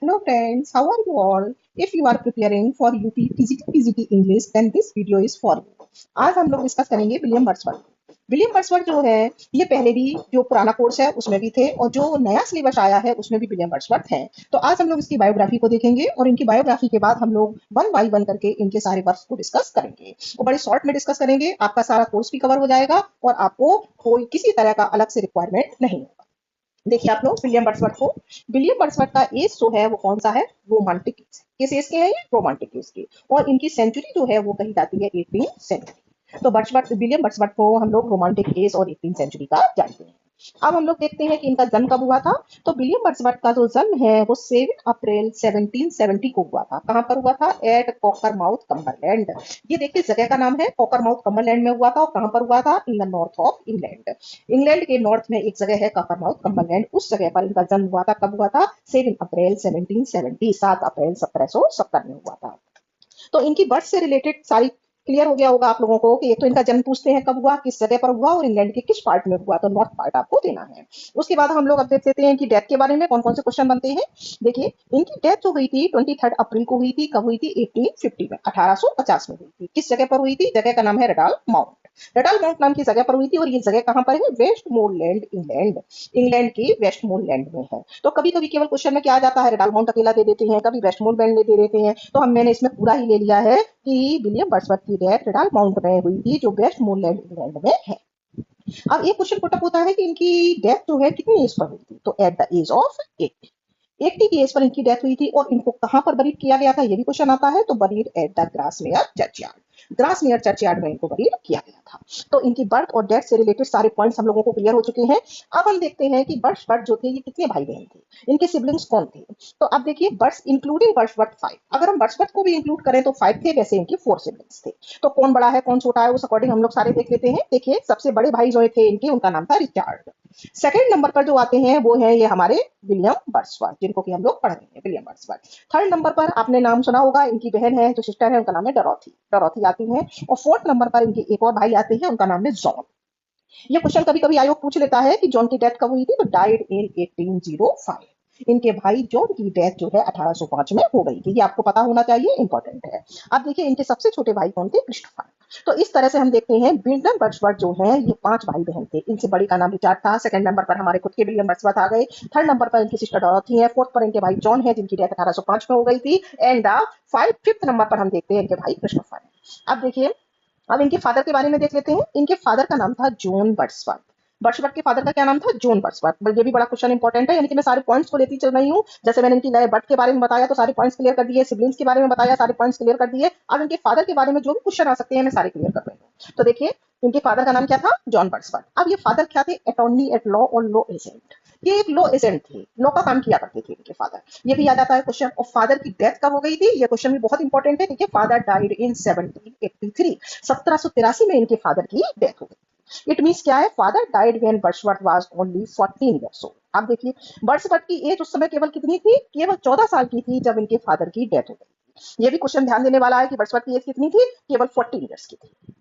Hello friends, how are you all? If you are preparing for UP PGT English, then this video is for you. आज हम लोग discuss करेंगे William Wordsworth. William Wordsworth जो है ये पहले भी जो पुराना कोर्स है उसमें भी थे और जो नया सिलेबस आया है उसमें भी विलियम वर्ड्सवर्थ हैं। तो आज हम लोग इसकी बायोग्राफी को देखेंगे और इनकी बायोग्राफी के बाद हम लोग वन बाय वन करके इनके सारे वर्क्स को डिस्कस करेंगे और बड़े शॉर्ट में डिस्कस करेंगे। आपका सारा कोर्स भी कवर हो जाएगा और आपको कोई किसी तरह का अलग से रिक्वायरमेंट नहीं होगा। देखिए आप लोग विलियम वर्ड्सवर्थ का एज जो है वो कौन सा है? Romantic as. किस एज के हैं ये? रोमांटिक एज के। और इनकी सेंचुरी जो है वो कही जाती है 18 सेंचुरी। तो विलियम वर्ड्सवर्थ को हम लोग रोमांटिक एज और 18 सेंचुरी का जानते हैं। अब हम लोग देखते हैं कि इनका जन्म कब हुआ था। तो विलियम वर्ड्सवर्थ का जो जन्म है वो 7 अप्रैल 1770 को हुआ था। कहां पर हुआ था? At Cockermouth Cumberland. ये देखिए जगह का नाम है, कॉकरमाउथ कम्बरलैंड में हुआ था। और कहां पर हुआ था? In the north of England. England के नॉर्थ में एक जगह है कॉकरमाउथ कम्बरलैंड, उस जगह पर इनका जन्म हुआ था। कब हुआ था? 7 अप्रैल 1770, 7 अप्रैल 1770 में हुआ था। तो इनकी बर्थ से रिलेटेड सारी क्लियर हो गया होगा आप लोगों को कि एक तो इनका जन्म पूछते हैं कब हुआ, किस जगह पर हुआ और इंग्लैंड के किस पार्ट में हुआ। तो नॉर्थ पार्ट आपको देना है। उसके बाद हम लोग अब देख लेते हैं कि डेथ के बारे में कौन कौन से क्वेश्चन बनते हैं। देखिए इनकी डेथ जो हुई थी 23 अप्रैल को हुई थी। कब हुई थी? 1850 में, 1850 में हुई थी। किस जगह पर हुई थी? जगह का नाम है रेडाल माउंट। रेडाल माउंट नाम की जगह पर हुई थी और ये जगह कहां पर है? Westmorland, England. इंग्लैंड की वेस्टमोरलैंड में है। तो कभी कभी केवल क्वेश्चन में क्या आ जाता है, रेडाल माउंट अकेला दे देते हैं, कभी वेस्टमोरलैंड दे देते हैं। तो मैंने इसमें पूरा ही ले लिया है कि विलियम वर्ड्सवर्थ की डेथ रेडाल माउंट में हुई थी जो वेस्टमोरलैंड इंग्लैंड में है। अब एक क्वेश्चन पुटअप होता है कि इनकी डेथ जो है कितनी एज पर हुई थी। तो एट द एज ऑफ 80 की एज पर इनकी डेथ हुई थी। और इनको कहां पर बरीड किया गया था ये भी क्वेश्चन आता है। तो buried at the Grasmere churchyard. Grasmere churchyard में इनको बरीड किया गया था। तो इनकी बर्थ और डेथ से रिलेटेड सारे पॉइंट्स हम लोगों को क्लियर हो चुके हैं। अब हम देखते हैं कि वर्ड्सवर्थ जो थे ये कितने भाई बहन थे, इनके सिबलिंग्स कौन थे। तो अब देखिए बर्ड्स इंक्लूडिंग वर्ड्सवर्थ 5। अगर हम वर्ड्सवर्थ को भी इंक्लूड करें तो 5 थे, वैसे इनके 4 सिबलिंग्स थे। तो कौन बड़ा है कौन छोटा है उस अकॉर्डिंग हम लोग सारे देख लेते हैं। देखिए सबसे बड़े भाई जो थे इनके, उनका नाम था रिचार्ड। सेकंड नंबर पर जो आते हैं वो है ये हमारे विलियम वर्ड्सवर्थ, जिनको कि हम लोग पढ़ रहे हैं, विलियम वर्ड्सवर्थ। थर्ड नंबर पर आपने नाम सुना होगा, इनकी बहन है जो सिस्टर है उनका नाम है डोरोथी, डोरोथी आती है। और फोर्थ नंबर पर इनके एक और भाई आते हैं, उनका नाम है जॉन। ये क्वेश्चन कभी कभी आयोग पूछ लेता है कि जॉन की डेथ कब हुई थी। तो डाइड इन 1805। इनके भाई जॉन की डेथ जो है 1805 में हो गई थी। ये आपको पता होना चाहिए, इंपॉर्टेंट है। अब देखिए इनके सबसे छोटे भाई कौन थे? क्रिस्टोफर। तो इस तरह से हम देखते हैं विलियम वर्ड्सवर्थ जो है ये 5 भाई बहन थे। इनसे बड़ी का नाम रिचार्ड था। सेकंड नंबर पर हमारे खुद के विलियम वर्ड्सवर्थ आ गए। थर्ड नंबर पर इनकी सिस्टर डॉरोथी है। फोर्थ पर इनके भाई जॉन है जिनकी डेथ 1805 में हो गई थी। एंड फिफ्थ नंबर पर हम देखते हैं इनके भाई क्रिस्टोफर। अब देखिए अब इनके फादर के बारे में देख लेते हैं। इनके फादर का नाम था जॉन वर्ड्सवर्थ। वर्ड्सवर्थ के फादर का क्या नाम था? John Wordsworth. ये भी बड़ा क्वेश्चन इंपॉर्टेंट है, यानी कि मैं सारे पॉइंट्स को लेती चल रही हूँ। जैसे मैंने इनकी बर्थ के बारे में बताया तो सारे पॉइंट्स क्लियर कर दिए, सिबलिंग्स के बारे में बताया सारे पॉइंट्स क्लियर कर दिए। अब इनके फादर के बारे में जो भी क्वेश्चन आ सकते हैं मैं सारे क्लियर कर रही हूँ। तो देखिए इनके फादर का नाम क्या था? John Wordsworth. अब ये फादर क्या थे? अटॉर्नी एट लॉ और लॉ एजेंट। ये एक लॉ एजेंट थे, लॉ का काम किया करते थे इनके फादर। ये भी याद आता है क्वेश्चन। और फादर की डेथ कब हो गई थी? ये क्वेश्चन भी बहुत इंपॉर्टेंट है। देखिए फादर डाइड इन 1783। 1783 में इनके फादर की डेथ हो गई। इट मींस क्या है? Father died when Wordsworth was only 14 years old. अब देखिए वर्ड्सवर्थ की एज उस समय केवल कितनी थी? केवल 14 साल की थी जब इनके फादर की डेथ हो गई। ये भी क्वेश्चन ध्यान देने वाला है कि वर्ड्सवर्थ की एज कितनी थी? केवल 14 इयर्स की थी।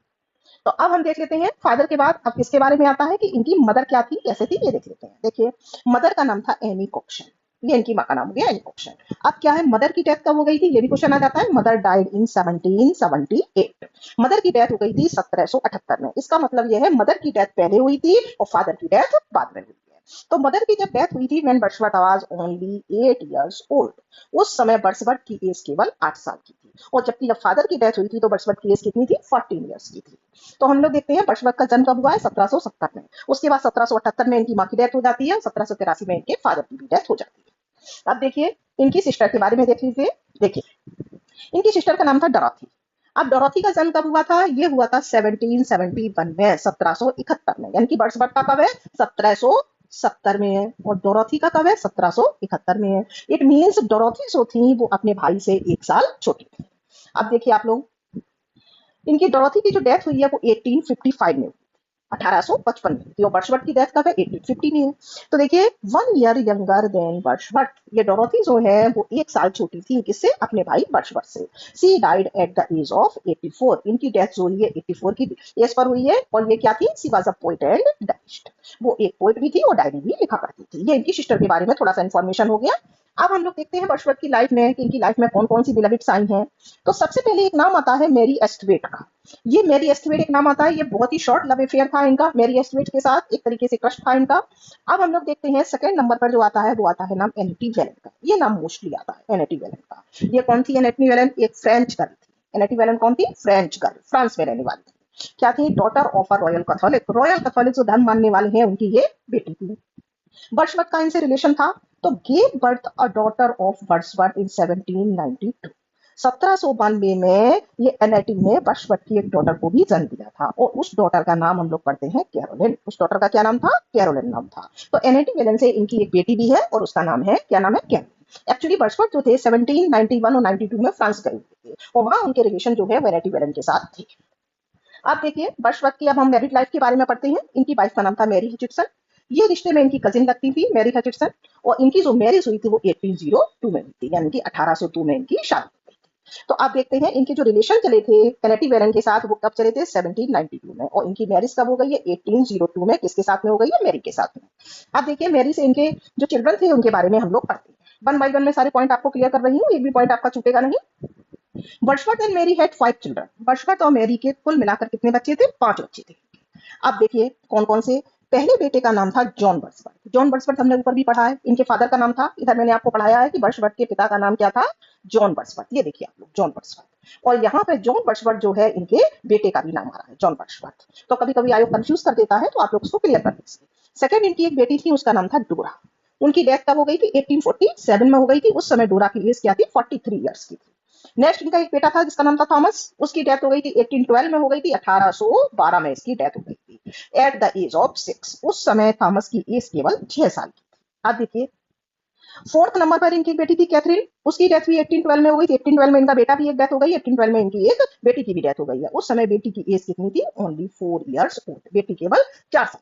तो अब हम देख लेते हैं फादर के बाद अब किसके बारे में आता है कि इनकी मदर क्या थी, कैसे थी, ये देख लेते हैं। देखिए मदर का नाम था एनी कॉक्शन। ये इनकी माँ का नाम हो गया एनी कॉक्शन। अब क्या है, मदर की डेथ कब हो गई थी ये भी क्वेश्चन आ जाता है। Mother died in 1778। मदर की डेथ हो गई थी 1778 में। इसका मतलब यह है मदर की डेथ पहले हुई थी और फादर की डेथ बाद में हुई है। तो मदर की जब डेथ हुई थी when Wordsworth was only 8 years old. उस समय वर्ड्सवर्थ की एज केवल 8 साल की थी। और जबकि जब फादर की डेथ हुई थी तो वर्ड्सवर्थ की एज कितनी थी? 14 इयर्स की थी। तो हम लोग देखते हैं वर्ड्सवर्थ का जन्म कब हुआ है? 1770 में। उसके बाद 1778 में इनकी माँ की डेथ हो जाती है। 1783 में इनके फादर की भी डेथ हो जाती है। अब देखिए इनकी सिस्टर के बारे में देख लीजिए। देखिए इनकी सिस्टर का नाम था डॉरोथी। अब डॉरोथी का जन्म कब हुआ था? ये हुआ था 1771 में, 1771 में। यानी कि वर्ड्सवर्थ का कब है? 1770 में है। और डॉरोथी का कब है? 1771 में है। इट मींस डॉरोथी जो थी वो अपने भाई से 1 साल छोटी थी। अब देखिए आप लोग इनकी डॉरोथी की जो डेथ हुई है वो 1855 में, 1855 में थी। और वर्ड्सवर्थ की डेथ कब है? 1850 में है। तो देखिए 1 ईयर यंगर देन वर्ड्सवर्थ। ये डॉरोथी जो है वो 1 साल छोटी थी किससे? अपने भाई वर्ड्सवर्थ से। She died at the age of 84। इनकी डेथ जो हुई है 84 की एज पर हुई है। और ये क्या थी? She was a poet and deist. वो एक पोएट भी थी और डायरी भी लिखा करती थी। ये इनकी सिस्टर के बारे में थोड़ा सा इंफॉर्मेशन हो गया। अब हम लोग देखते हैं वर्ड्सवर्थ की लाइफ में कि इनकी लाइफ में कौन कौन सी बिलविड्स आई हैं। तो सबसे पहले एक नाम आता है मैरी एस्टवेट का। ये मैरी एस्टवेट एक नाम आता है, ये बहुत ही शॉर्ट लव अफेयर था इनका मैरी एस्टवेट के साथ, एक तरीके से क्रश था इनका। अब हम लोग देखते हैं सेकंड नंबर पर जो आता है वो आता है नाम एनेटी वेलेंट का। ये नाम मोस्टली आता है एनेटी वेलेंट का। ये कौन थी एनेटी वेलेंट? एक फ्रेंच गर्ल थी। एनेटी वेलेंट कौन थी? फ्रेंच गर्ल, फ्रांस में रहने वाली थी। क्या थी? Daughter of a royal Catholic. Royal Catholic जो धर्म मानने वाले हैं उनकी ये बेटी थी। वर्ड्सवर्थ का इनसे रिलेशन था, तो gave birth a daughter of Wordsworth in 1792। 1792 में ये एनेटी ने वर्ड्सवर्थ की एक डॉटर को भी जन्म दिया था, और उस डॉटर का नाम हम लोग पढ़ते हैं कैरोलिन। उस डॉटर का क्या नाम था? कैरोलिन नाम था। तो एनेटी वेलेन से इनकी एक बेटी भी है और उसका नाम है, क्या नाम है? कैरोलिन। एक्चुअली वर्ड्सवर्थ जो थे 1791 और 92 में फ्रांस गए हुए थे, और वहां उनके रिलेशन जो है एनेटी वेलेन के साथ थे। आप देखिए वर्ड्सवर्थ की, अब हम मैरिड लाइफ के बारे में पढ़ते हैं। इनकी वाइफ का नाम था मैरी हचिसन। ये रिश्ते में इनकी कजिन लगती थी मैरी हचिसन, और इनकी जो मैरिज हुई थी वो 1802 में हुई थी, यानी कि 1802 में इनकी शादी हुई थी। तो आप देखते हैं इनके जो रिलेशन चले थे एनेटी वेलेन के साथ वो कब चले थे? 1792 में। और इनकी मैरिज कब हो गई है? 1802 में। किसके साथ में हो गई है? मैरी के साथ में। आप देखिए मैरी से इनके जो चिल्ड्रन थे उनके बारे में हम लोग पढ़ते हैं। वन बाई वन में सारे पॉइंट आपको क्लियर कर रही हूँ, एक भी पॉइंट आपका छूटेगा नहीं। Wordsworth and Mary had 5 children. Wordsworth और मैरी के कुल मिलाकर कितने बच्चे थे? 5 बच्चे थे। अब देखिए कौन कौन से। पहले बेटे का नाम था जॉन वर्ड्सवर्थ। जॉन वर्ड्सवर्थ हमने ऊपर भी पढ़ा है, इनके फादर का नाम था, इधर मैंने आपको पढ़ाया है कि वर्ड्सवर्थ के पिता का नाम क्या था? John Wordsworth. ये देखिए आप लोग, जॉन वर्ड्सवर्थ। और यहाँ पे जॉन वर्ड्सवर्थ जो है इनके बेटे का भी नाम आ रहा है, जॉन वर्ड्सवर्थ। तो कभी कभी आयोग कंफ्यूज कर देता है, तो आप लोग उसको क्लियर कर दीजिए। सेकंड इनकी एक बेटी थी, उसका नाम था डोरा। उनकी डेथ कब हो गई थी? 1847 में हो गई थी। उस समय डोरा की एज क्या थी? 43 ईयर्स की थी। नेक्स्ट इनका एक बेटा था जिसका नाम था थॉमस। उसकी डेथ हो गई थी 1812 में, हो गई थी 1812 में इसकी डेथ हो गई थी एट द एज ऑफ 6। उस समय थॉमस की एज केवल 6 साल की थी। आप देखिए फोर्थ नंबर पर इनकी बेटी थी कैथरीन। उसकी डेथ भी 1812 में हो गई थी। 1812 में इनका बेटा भी एक डेथ हो गई, 1812 में इनकी एक बेटी की भी डेथ हो गई है। उस समय बेटी की एज कितनी थी? Only 4 years old. बेटी केवल 4 साल।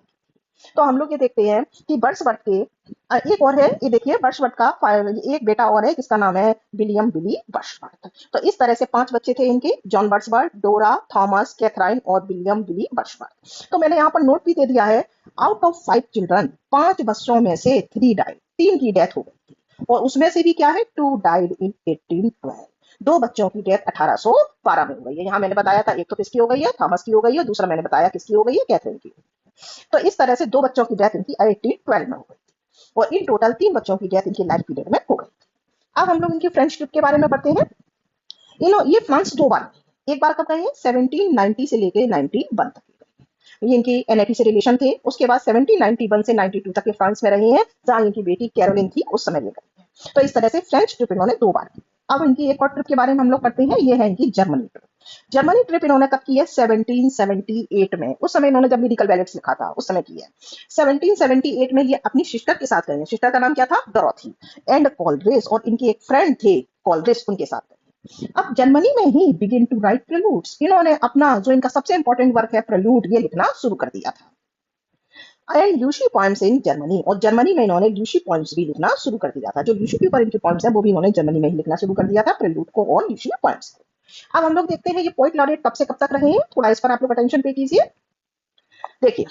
तो हम लोग ये देखते हैं कि वर्ड्सवर्थ के एक और है, ये देखिए वर्ड्सवर्थ का एक बेटा और है जिसका नाम है विलियम बिली वर्ड्सवर्थ। तो इस तरह से 5 बच्चे थे इनके, जॉन वर्ड्सवर्थ, डोरा, थॉमस, कैथराइन और विलियम बिली वर्ड्सवर्थ। तो मैंने यहाँ पर नोट भी दे दिया है, आउट ऑफ 5 चिल्ड्रन, 5 बच्चों में से 3 डाइड, 3 की डेथ हो गई थी, और उसमें से भी क्या है? 2 डाइड इन 1812। 2 बच्चों की डेथ 1812 में हो गई है। यहाँ मैंने बताया था एक तो किसकी हो गई है? थॉमस की हो गई है, दूसरा मैंने बताया किसकी हो गई है? कैथरीन की। तो इस तरह से 2 बच्चों की डेथ इनकी 1812 में हो गई थी, और इन टोटल 3 बच्चों की डेथ इनकी लाइफ पीरियड में हो गई थी। अब हम लोग इनकी फ्रेंच ट्रिप के बारे में पढ़ते हैं। ये फ्रांस 2 बार गए हैं। एक बार कब गए हैं? 1790 से लेके 91 तक गए। ये इनकी एनएटी से रिलेशन थे। उसके बाद 1791 से 92 तक ये फ्रांस में रही हैं, जहां इनकी बेटी कैरोलिन थी, उस समय ये गई है। तो इस तरह से फ्रेंच ट्रिप इन्होंने 2 बार की। अब इनकी एक और ट्रिप के बारे में हम लोग पढ़ते हैं, ये है इनकी जर्मनी ट्रिप। जर्मनी ट्रिप इन्होंने कब की है? 1778 में। उस समय इन्होंने जब मेडिकल बैलेट्स लिखा था उस समय की है। 1778 में ये अपनी सिस्टर के साथ गए हैं। सिस्टर का नाम क्या था? डोरोथी एंड कॉलरेज, और इनके एक फ्रेंड थे कॉलरेज, उनके साथ गए। अब जर्मनी में ही बिगिन टू राइट प्रेलूड्स, इन्होंने अपना जो इनका सबसे इंपॉर्टेंट वर्क है प्रेलूड, ये लिखना शुरू कर दिया था। एंड ल्यूशी पॉइंट्स इन जर्मनी, और जर्मनी में इन्होंने ल्यूशी पॉइंट्स भी लिखना शुरू कर दिया था। जो ल्यूशी के ऊपर इनके पॉइंट्स है वो भी इन्होंने जर्मनी में ही लिखना शुरू कर दिया था, प्रेलूड को और ल्यूशी पॉइंट्स को। अब हम लोग देखते हैं ये पोएट लॉरेट कब से कब तक रहे हैं, थोड़ा इस पर आप लोग अटेंशन पे कीजिए। देखिए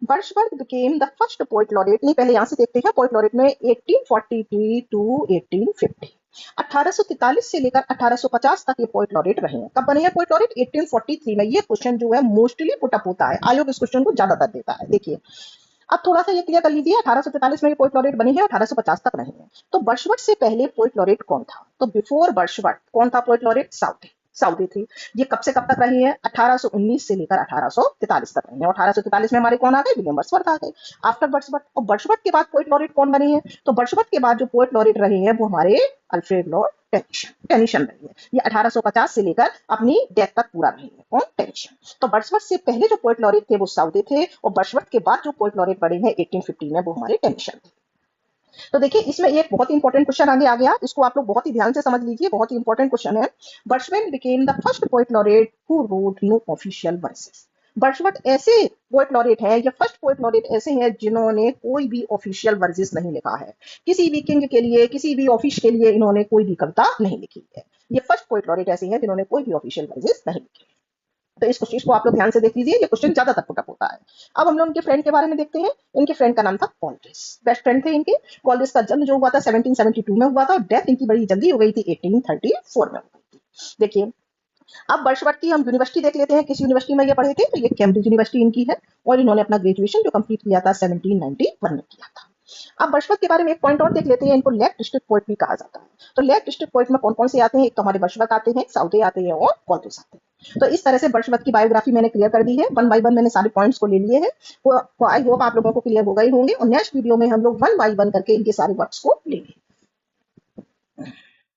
Wordsworth became the first poet laureate, नहीं पहले यहां से देखते हैं पोएट लॉरेट में 1843 टू 1850। 1843 से लेकर 1850 तक ये पोएट लॉरेट रहे हैं। कब बने हैं पोएट लॉरेट? 1843 में। ये क्वेश्चन जो है मोस्टली पुटअप होता है, आयोग इस क्वेश्चन को ज्यादातर देता है। देखिए अब थोड़ा सा ये क्लियर कर लीजिए, 1843 में ये पोएट लॉरेट बने हैं, 1850 तक रहे हैं। तो वर्ड्सवर्थ से पहले पोएट लॉरेट कौन था? तो बिफोर वर्ड्सवर्थ कौन था पोएट लॉरेट? साउथी। साउदी थी। ये कब से कब तक रही है? 1819 से लेकर 1843 तक रही है। 1843 में हमारे कौन आ गए? विलियम वर्ड्सवर्थ आ गए आफ्टर वर्ड्सवर्थ। और वर्ड्सवर्थ के बाद पोएट लॉरेट कौन बने हैं? तो वर्ड्सवर्थ के बाद जो पोएट लॉरेट रहे हैं वो हमारे अल्फ्रेड लॉर्ड टेनिसन रही है। ये 1850 से लेकर अपनी डेथ तक पूरा रही है। कौन? टेनिसन। तो वर्ड्सवर्थ से पहले जो पोएट लॉरेट थे वो साउदी थे, और वर्ड्सवर्थ के बाद जो पोएट लॉरेट बने हैं 1850 में वो हमारे टेनिसन थे। तो देखिए इसमें एक बहुत ही इंपॉर्टेंट क्वेश्चन आगे आ गया, इसको आप लोग बहुत ही ध्यान से समझ लीजिए, बहुत ही इंपॉर्टेंट क्वेश्चन है। Wordsworth became the first poet laureate who wrote no official verses. Wordsworth ऐसे पोएट लॉरेट है, या फर्स्ट पोएट लॉरेट ऐसे हैं जिन्होंने कोई भी ऑफिशियल वर्सेस नहीं लिखा है। किसी भी किंग के लिए, किसी भी ऑफिस के लिए इन्होंने कोई भी कविता नहीं लिखी है। ये फर्स्ट पोएट लॉरेट ऐसे हैं जिन्होंने कोई भी ऑफिशियल वर्सेस नहीं लिखे। तो इस क्वेश्चन को आप लोग ध्यान से देख लीजिए, ये क्वेश्चन ज्यादातर पुटअप होता है। अब हम लोग इनके फ्रेंड के बारे में देखते हैं। इनके फ्रेंड का नाम था कॉलरिस, बेस्ट फ्रेंड थे इनके। कॉलरिस का जन्म जो हुआ था 1772 में हुआ था और डेथ इनकी बड़ी जल्दी हो गई थी, 1834 में हो गई थी। देखिए, अब वर्षवर्ष की हम यूनिवर्सिटी देख लेते हैं, किस यूनिवर्सिटी में ये पढ़े थे। तो ये कैम्ब्रिज यूनिवर्सिटी इनकी है और इन्होंने अपना ग्रेजुएशन जो कंप्लीट किया था 1791 में किया था। अब वर्षवर्ष के बारे में एक पॉइंट और देख लेते हैं, इनको लेक डिस्ट्रिक्ट पोएट भी कहा जाता है। तो लेक डिस्ट्रिक्ट पोएट में कौन कौन से आते हैं, एक तो हमारे वर्षवर्ष आते हैं, साउदे आते हैं और कॉलरिस आते हैं। तो इस तरह से वर्षवर्ष की बायोग्राफी मैंने क्लियर कर दी है, वन बाय वन मैंने सारे पॉइंट्स को ले लिए हैं। तो आई होप आप लोगों को क्लियर हो गए होंगे और नेक्स्ट वीडियो में हम लोग वन बाय वन करके इनके सारे वर्क्स को लेंगे।